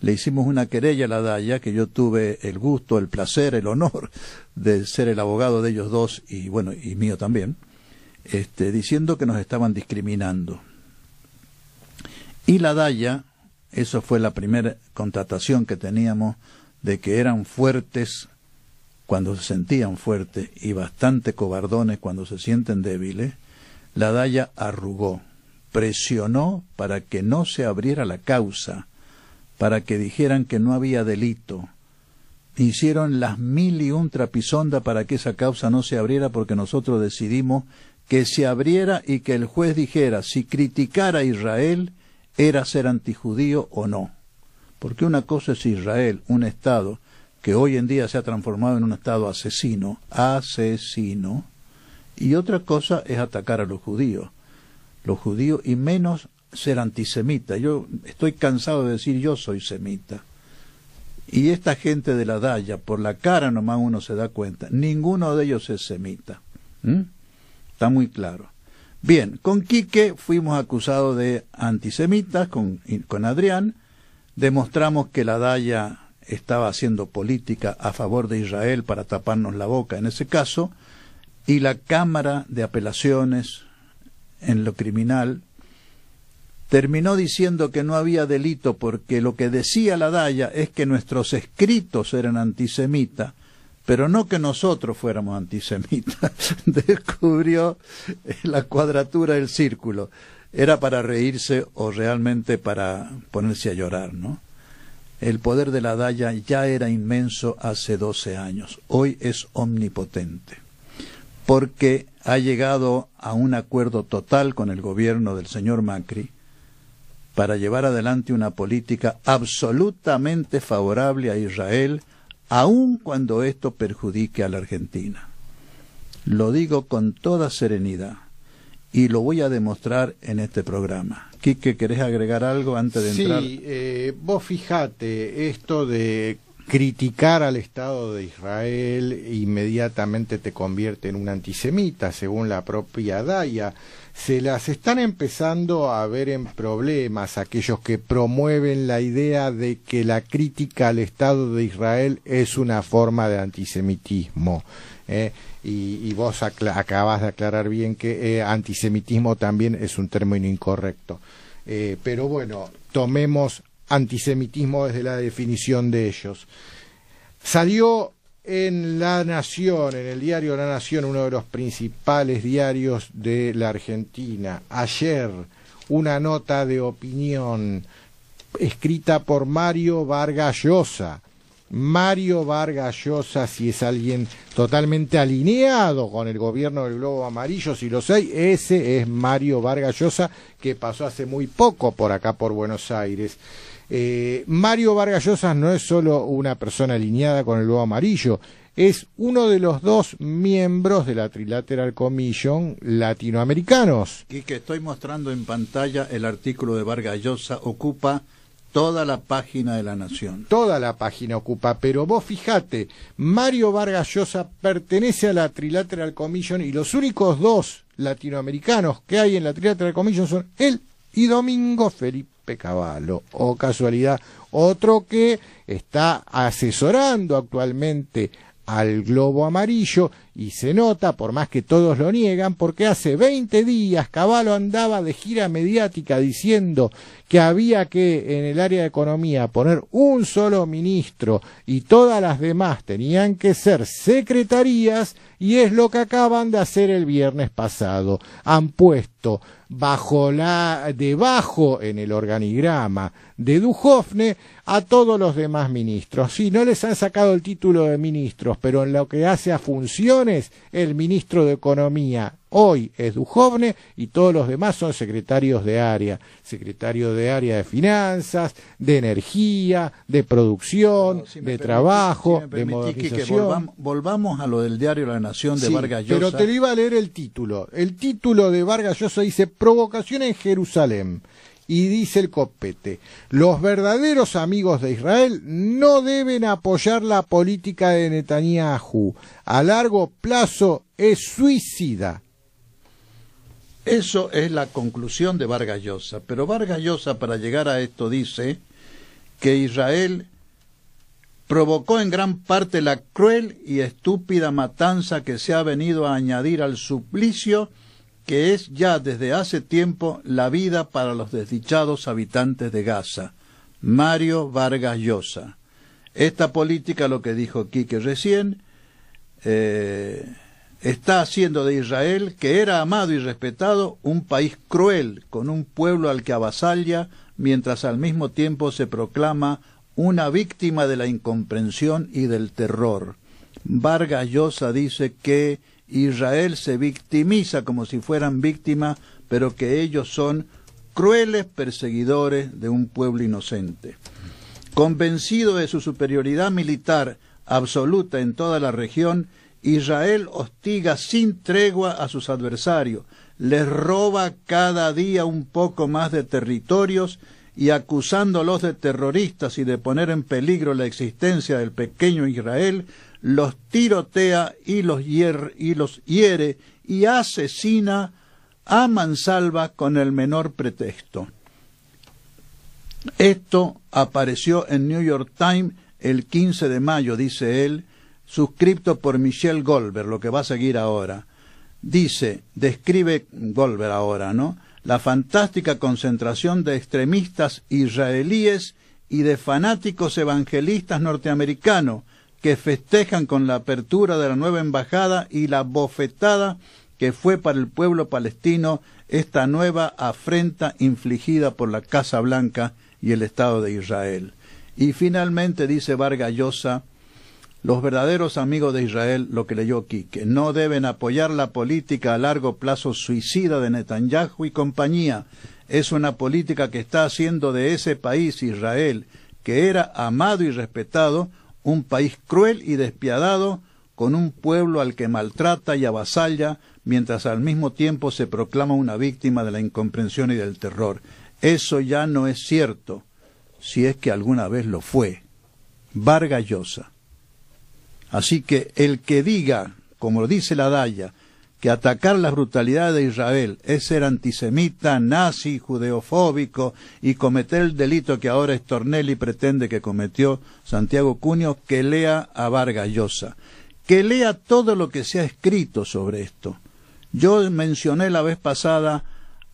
le hicimos una querella a la Daya, que yo tuve el gusto, el placer, el honor de ser el abogado de ellos dos, y bueno, y mío también, diciendo que nos estaban discriminando. Y la Daya, eso fue la primera constatación que teníamos, de que eran fuertes cuando se sentían fuertes y bastante cobardones cuando se sienten débiles. La Daya arrugó, presionó para que no se abriera la causa, para que dijeran que no había delito. Hicieron las 1001 trapisondas para que esa causa no se abriera, porque nosotros decidimos que se abriera y que el juez dijera si criticar a Israel era ser antijudío o no. Porque una cosa es Israel, un Estado que hoy en día se ha transformado en un Estado asesino, y otra cosa es atacar a los judíos, y menos ser antisemita. Yo estoy cansado de decir yo soy semita. Y esta gente de la Daya, por la cara nomás uno se da cuenta, ninguno de ellos es semita. Está muy claro. Bien, con Quique fuimos acusados de antisemitas, con Adrián, demostramos que la Daya estaba haciendo política a favor de Israel para taparnos la boca en ese caso, y la Cámara de Apelaciones en lo criminal terminó diciendo que no había delito, porque lo que decía la Daya es que nuestros escritos eran antisemitas, pero no que nosotros fuéramos antisemitas. Descubrió la cuadratura del círculo. Era para reírse o realmente para ponerse a llorar, ¿no? El poder de la Daya ya era inmenso hace 12 años. Hoy es omnipotente, porque ha llegado a un acuerdo total con el gobierno del señor Macri para llevar adelante una política absolutamente favorable a Israel, aun cuando esto perjudique a la Argentina. Lo digo con toda serenidad y lo voy a demostrar en este programa. Quique, ¿querés agregar algo antes de entrar? Sí, vos fijate, esto de criticar al Estado de Israel inmediatamente te convierte en un antisemita, según la propia Daya. Se las están empezando a ver en problemas aquellos que promueven la idea de que la crítica al Estado de Israel es una forma de antisemitismo. Y vos acabas de aclarar bien que antisemitismo también es un término incorrecto. Pero bueno, tomemos antisemitismo desde la definición de ellos. Salió en La Nación, en el diario La Nación, uno de los principales diarios de la Argentina, ayer, una nota de opinión escrita por Mario Vargas Llosa. Mario Vargas Llosa, si es alguien totalmente alineado con el gobierno del Globo Amarillo, si lo sé, ese es Mario Vargas Llosa, que pasó hace muy poco por acá por Buenos Aires. Mario Vargas Llosa no es solo una persona alineada con el Globo Amarillo, es uno de los 2 miembros de la Trilateral Commission latinoamericanos. Y que estoy mostrando en pantalla el artículo de Vargas Llosa, ocupa toda la página de La Nación. Toda la página ocupa, pero vos fijate, Mario Vargas Llosa pertenece a la Trilateral Commission y los únicos 2 latinoamericanos que hay en la Trilateral Commission son él y Domingo Felipe Cavallo, o casualidad, otro que está asesorando actualmente al Globo Amarillo, y se nota, por más que todos lo niegan, porque hace 20 días Cavallo andaba de gira mediática diciendo que había que en el área de economía poner un solo ministro y todas las demás tenían que ser secretarías, y es lo que acaban de hacer el viernes pasado. Han puesto debajo en el organigrama de Duhovne a todos los demás ministros. Sí, no les han sacado el título de ministros, pero en lo que hace a funciones, el ministro de Economía hoy es Duhovne y todos los demás son secretarios de área. Secretario de área de finanzas, de energía, de producción, de trabajo, de modernización. Que volvamos a lo del diario La Nación de Vargas Llosa. Pero te lo iba a leer el título. El título de Vargas Llosa dice: provocación en Jerusalén. Y dice el copete: los verdaderos amigos de Israel no deben apoyar la política de Netanyahu. A largo plazo es suicida. Eso es la conclusión de Vargas Llosa. Pero Vargas Llosa, para llegar a esto, dice que Israel provocó en gran parte la cruel y estúpida matanza que se ha venido a añadir al suplicio que es ya desde hace tiempo la vida para los desdichados habitantes de Gaza. Mario Vargas Llosa. Esta política, lo que dijo Quique recién, está haciendo de Israel, que era amado y respetado, un país cruel, con un pueblo al que avasalla, mientras al mismo tiempo se proclama una víctima de la incomprensión y del terror. Vargas Llosa dice que Israel se victimiza como si fueran víctimas, pero que ellos son crueles perseguidores de un pueblo inocente. Convencido de su superioridad militar absoluta en toda la región, Israel hostiga sin tregua a sus adversarios, les roba cada día un poco más de territorios y, acusándolos de terroristas y de poner en peligro la existencia del pequeño Israel, los tirotea y los hiere y asesina a mansalva con el menor pretexto. Esto apareció en New York Times el 15 de mayo, dice él, suscripto por Michelle Goldberg, lo que va a seguir ahora. Dice, describe Goldberg ahora, ¿no?, la fantástica concentración de extremistas israelíes y de fanáticos evangelistas norteamericanos que festejan con la apertura de la nueva embajada y la bofetada que fue para el pueblo palestino esta nueva afrenta infligida por la Casa Blanca y el Estado de Israel. Y finalmente dice Vargas Llosa, los verdaderos amigos de Israel, lo que leyó Quique, no deben apoyar la política a largo plazo suicida de Netanyahu y compañía. Es una política que está haciendo de ese país, Israel, que era amado y respetado, un país cruel y despiadado, con un pueblo al que maltrata y avasalla, mientras al mismo tiempo se proclama una víctima de la incomprensión y del terror. Eso ya no es cierto, si es que alguna vez lo fue. Vargas Llosa. Así que el que diga, como dice la Daya, que atacar las brutalidades de Israel es ser antisemita, nazi, judeofóbico y cometer el delito que ahora Stornelli pretende que cometió Santiago Cunio, que lea a Vargas Llosa, que lea todo lo que se ha escrito sobre esto. Yo mencioné la vez pasada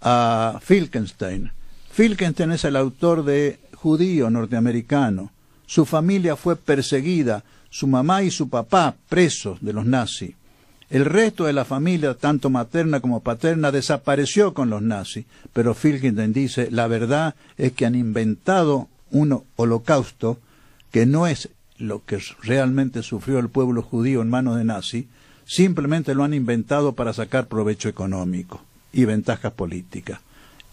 a Finkelstein. Finkelstein es el autor de Judío norteamericano. Su familia fue perseguida, su mamá y su papá presos de los nazis. El resto de la familia, tanto materna como paterna, desapareció con los nazis. Pero Finkelstein dice, la verdad es que han inventado un holocausto que no es lo que realmente sufrió el pueblo judío en manos de nazis, simplemente lo han inventado para sacar provecho económico y ventajas políticas.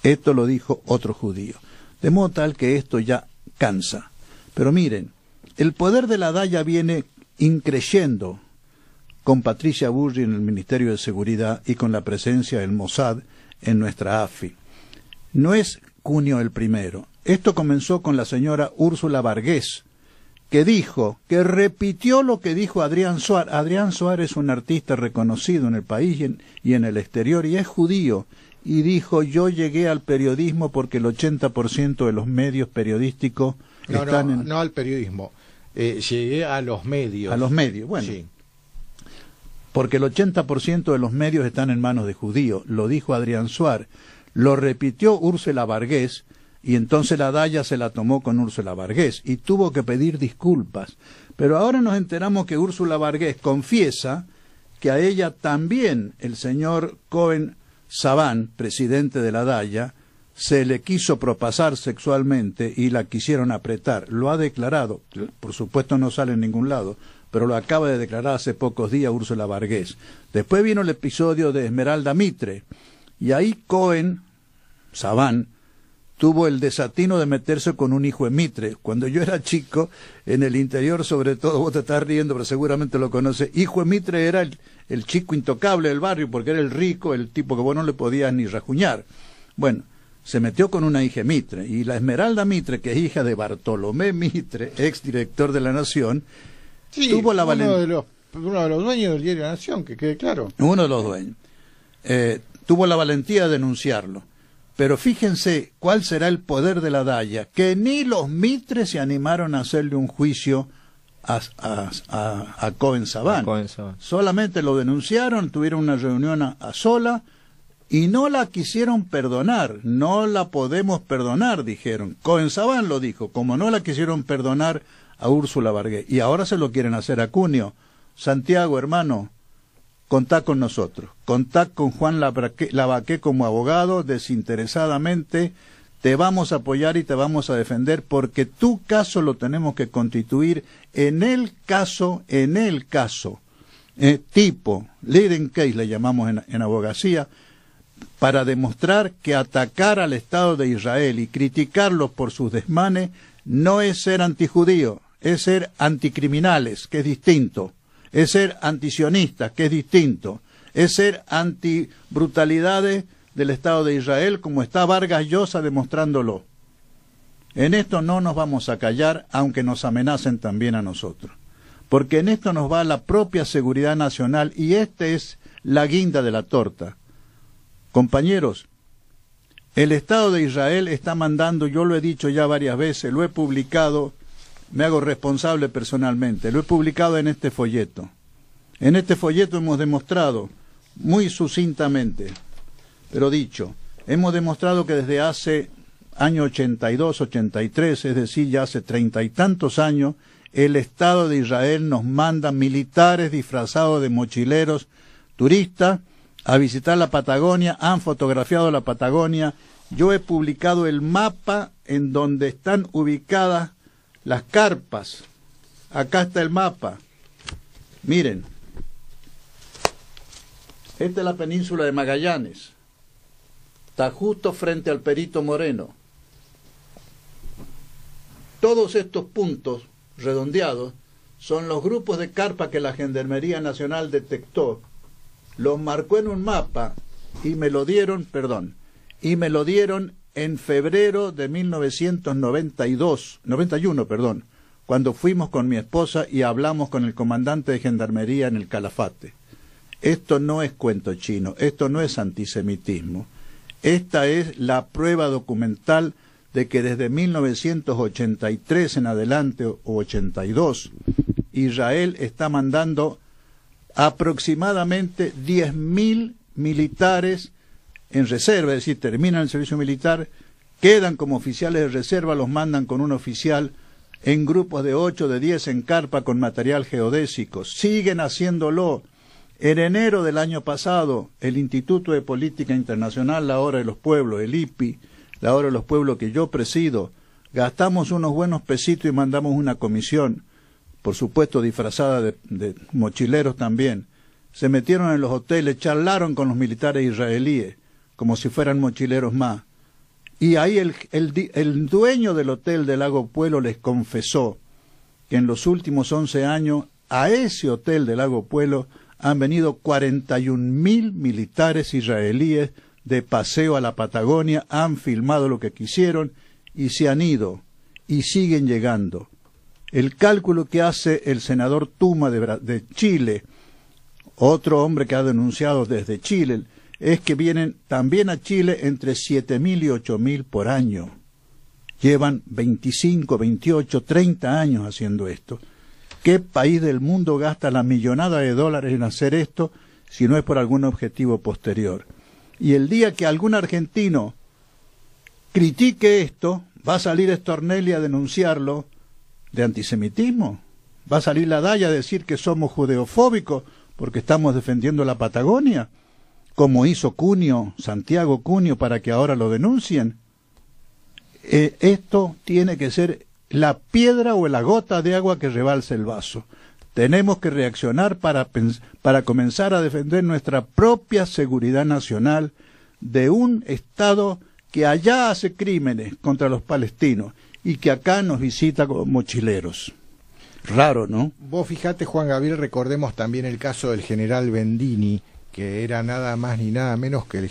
Esto lo dijo otro judío. De modo tal que esto ya cansa. Pero miren, el poder de la Daya viene increyendo con Patricia Burri en el Ministerio de Seguridad y con la presencia del Mossad en nuestra AFI. No es Cunio el primero. Esto comenzó con la señora Úrsula Varghese, que dijo, que repitió lo que dijo Adrián Suárez. Adrián Suárez es un artista reconocido en el país y en el exterior, y es judío, y dijo, yo llegué al periodismo porque el 80% de los medios periodísticos no al periodismo, llegué a los medios. A los medios, bueno. Sí. Porque el 80% de los medios están en manos de judíos, lo dijo Adrián Suárez, lo repitió Úrsula Varghese, y entonces la Daya se la tomó con Úrsula Varghese y tuvo que pedir disculpas. Pero ahora nos enteramos que Úrsula Varghese confiesa que a ella también el señor Cohen Sabán, presidente de la Daya, se le quiso propasar sexualmente y la quisieron apretar. Lo ha declarado, por supuesto no sale en ningún lado, pero lo acaba de declarar hace pocos días Úrsula Varghese. Después vino el episodio de Esmeralda Mitre, y ahí Cohen Sabán tuvo el desatino de meterse con un hijo de Mitre. Cuando yo era chico, en el interior sobre todo, vos te estás riendo, pero seguramente lo conoces, hijo de Mitre era el chico intocable del barrio, porque era el rico, el tipo que vos no le podías ni rajuñar. Bueno, se metió con una hija de Mitre, y la Esmeralda Mitre, que es hija de Bartolomé Mitre, exdirector de La Nación, sí, tuvo la uno de los dueños del diario La Nación, que quede claro. Uno de los dueños. Tuvo la valentía de denunciarlo. Pero fíjense cuál será el poder de la Daya, que ni los Mitres se animaron a hacerle un juicio a Cohen Sabán. Solamente lo denunciaron, tuvieron una reunión a sola y no la quisieron perdonar. No la podemos perdonar, dijeron. Cohen Sabán lo dijo, como no la quisieron perdonar a Úrsula Varghese. Y ahora se lo quieren hacer a Cunio. Santiago, hermano, contá con nosotros, contá con Juan Lavaqué como abogado, desinteresadamente, te vamos a apoyar y te vamos a defender, porque tu caso lo tenemos que constituir en el caso, tipo, leading case le llamamos en abogacía, para demostrar que atacar al Estado de Israel y criticarlos por sus desmanes no es ser antijudío, es ser anticriminales, que es distinto. Es ser antisionistas, que es distinto. Es ser antibrutalidades del Estado de Israel, como está Vargas Llosa demostrándolo. En esto no nos vamos a callar, aunque nos amenacen también a nosotros. Porque en esto nos va la propia seguridad nacional, y esta es la guinda de la torta. Compañeros, el Estado de Israel está mandando, yo lo he dicho ya varias veces, lo he publicado, me hago responsable personalmente, lo he publicado en este folleto. En este folleto hemos demostrado, muy sucintamente, pero dicho, hemos demostrado que desde hace año 82, 83, es decir, ya hace 30 y tantos años, el Estado de Israel nos manda militares disfrazados de mochileros turistas a visitar la Patagonia, han fotografiado la Patagonia. Yo he publicado el mapa en donde están ubicadas las carpas. Acá está el mapa. Miren. Esta es la península de Magallanes. Está justo frente al Perito Moreno. Todos estos puntos redondeados son los grupos de carpa que la Gendarmería Nacional detectó, los marcó en un mapa y me lo dieron, en febrero de 1991, cuando fuimos con mi esposa y hablamos con el comandante de Gendarmería en el Calafate. Esto no es cuento chino, esto no es antisemitismo. Esta es la prueba documental de que desde 1983 en adelante, o 82, Israel está mandando aproximadamente 10.000 militares en reserva, es decir, terminan el servicio militar, quedan como oficiales de reserva, los mandan con un oficial en grupos de 8, de 10 en carpa con material geodésico, siguen haciéndolo. En enero del año pasado, el Instituto de Política Internacional, la Hora de los Pueblos, el IPI, la Hora de los Pueblos que yo presido, gastamos unos buenos pesitos y mandamos una comisión, por supuesto disfrazada de mochileros también. Se metieron en los hoteles, charlaron con los militares israelíes, como si fueran mochileros más. Y ahí el dueño del hotel del Lago Puelo les confesó que en los últimos 11 años a ese hotel del Lago Puelo han venido 41.000 militares israelíes de paseo a la Patagonia, han filmado lo que quisieron y se han ido y siguen llegando. El cálculo que hace el senador Tuma de Chile, otro hombre que ha denunciado desde Chile, es que vienen también a Chile entre 7.000 y 8.000 por año. Llevan 25, 28, 30 años haciendo esto. ¿Qué país del mundo gasta la millonada de dólares en hacer esto si no es por algún objetivo posterior? Y el día que algún argentino critique esto, va a salir Stornelli a denunciarlo de antisemitismo. Va a salir la Daya a decir que somos judeofóbicos porque estamos defendiendo la Patagonia, como hizo Cunio, Santiago Cunio, para que ahora lo denuncien. Esto tiene que ser la piedra o la gota de agua que rebalse el vaso. Tenemos que reaccionar para comenzar a defender nuestra propia seguridad nacional de un Estado que allá hace crímenes contra los palestinos y que acá nos visita como mochileros. Raro, ¿no? Vos fijate, Juan Gabriel, recordemos también el caso del general Bendini, que era nada más ni nada menos que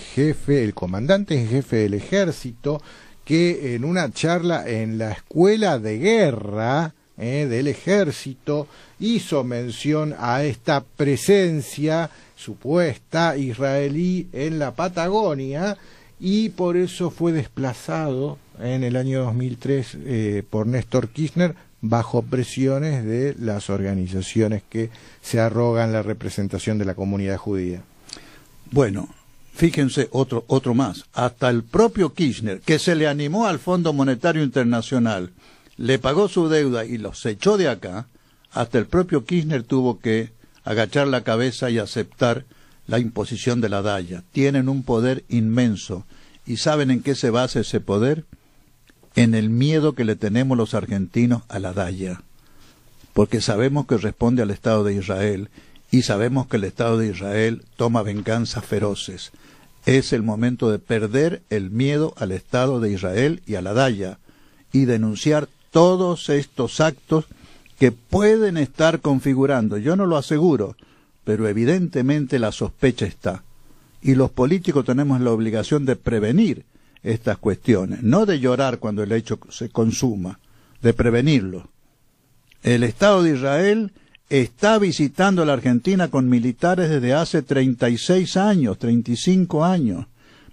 el comandante en jefe del ejército, que en una charla en la escuela de guerra del ejército hizo mención a esta presencia supuesta israelí en la Patagonia y por eso fue desplazado en el año 2003 por Néstor Kirchner bajo presiones de las organizaciones que se arrogan la representación de la comunidad judía. Bueno, fíjense otro más. Hasta el propio Kirchner, que se le animó al Fondo Monetario Internacional, le pagó su deuda y los echó de acá, hasta el propio Kirchner tuvo que agachar la cabeza y aceptar la imposición de la Daya. Tienen un poder inmenso. ¿Y saben en qué se basa ese poder? En el miedo que le tenemos los argentinos a la Daya. Porque sabemos que responde al Estado de Israel y sabemos que el Estado de Israel toma venganzas feroces. Es el momento de perder el miedo al Estado de Israel y a la Daya y denunciar todos estos actos que pueden estar configurando. Yo no lo aseguro, pero evidentemente la sospecha está. Y los políticos tenemos la obligación de prevenir estas cuestiones, no de llorar cuando el hecho se consuma, de prevenirlo. El Estado de Israel está visitando a la Argentina con militares desde hace 36 años, 35 años.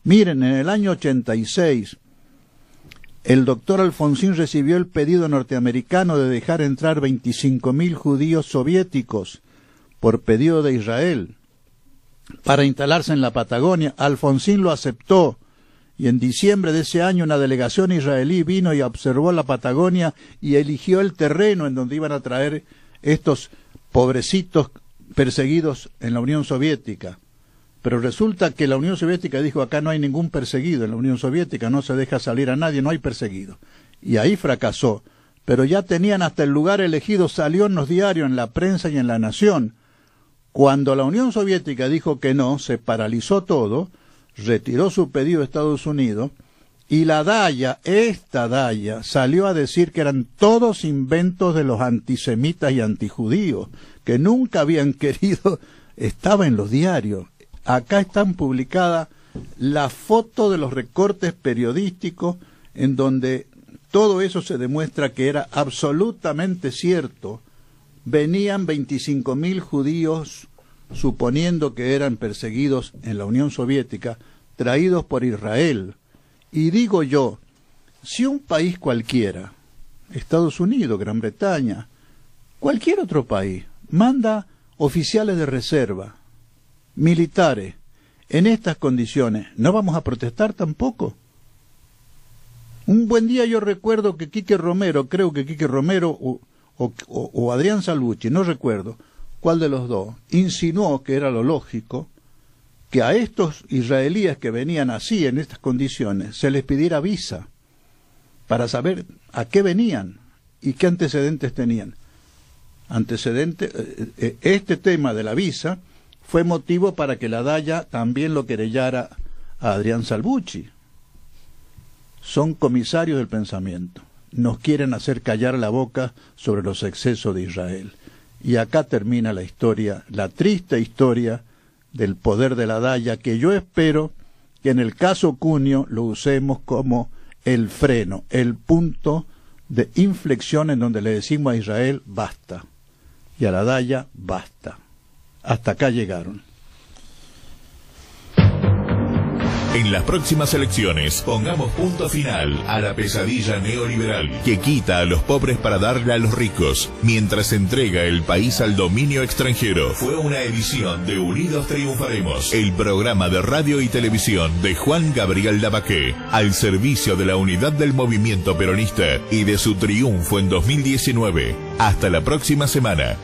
Miren, en el año 86, el doctor Alfonsín recibió el pedido norteamericano de dejar entrar 25.000 judíos soviéticos por pedido de Israel para instalarse en la Patagonia. Alfonsín lo aceptó y en diciembre de ese año una delegación israelí vino y observó la Patagonia y eligió el terreno en donde iban a traer estos pobrecitos perseguidos en la Unión Soviética. Pero resulta que la Unión Soviética dijo, acá no hay ningún perseguido, en la Unión Soviética no se deja salir a nadie, no hay perseguido. Y ahí fracasó. Pero ya tenían hasta el lugar elegido, salió en los diarios, en la prensa y en La Nación. Cuando la Unión Soviética dijo que no, se paralizó todo, retiró su pedido a Estados Unidos, y la Daya, esta Daya, salió a decir que eran todos inventos de los antisemitas y antijudíos, que nunca habían querido, estaba en los diarios. Acá están publicadas la foto de los recortes periodísticos en donde todo eso se demuestra que era absolutamente cierto. Venían 25.000 judíos, suponiendo que eran perseguidos en la Unión Soviética, traídos por Israel. Y digo yo, si un país cualquiera, Estados Unidos, Gran Bretaña, cualquier otro país, manda oficiales de reserva, militares, en estas condiciones, ¿no vamos a protestar tampoco? Un buen día yo recuerdo que Quique Romero, creo que Quique Romero o Adrián Salvucci, no recuerdo cuál de los dos, insinuó que era lo lógico que a estos israelíes que venían así, en estas condiciones, se les pidiera visa para saber a qué venían y qué antecedentes tenían. Este tema de la visa fue motivo para que la Daya también lo querellara a Adrián Salvucci. Son comisarios del pensamiento. Nos quieren hacer callar la boca sobre los excesos de Israel. Y acá termina la historia, la triste historia del poder de la Daya, que yo espero que en el caso Cunio lo usemos como el freno, el punto de inflexión en donde le decimos a Israel basta y a la Daya basta. Hasta acá llegaron. En las próximas elecciones, pongamos punto final a la pesadilla neoliberal que quita a los pobres para darle a los ricos, mientras entrega el país al dominio extranjero. Fue una edición de Unidos Triunfaremos, el programa de radio y televisión de Juan Gabriel Labaqué, al servicio de la unidad del movimiento peronista y de su triunfo en 2019. Hasta la próxima semana.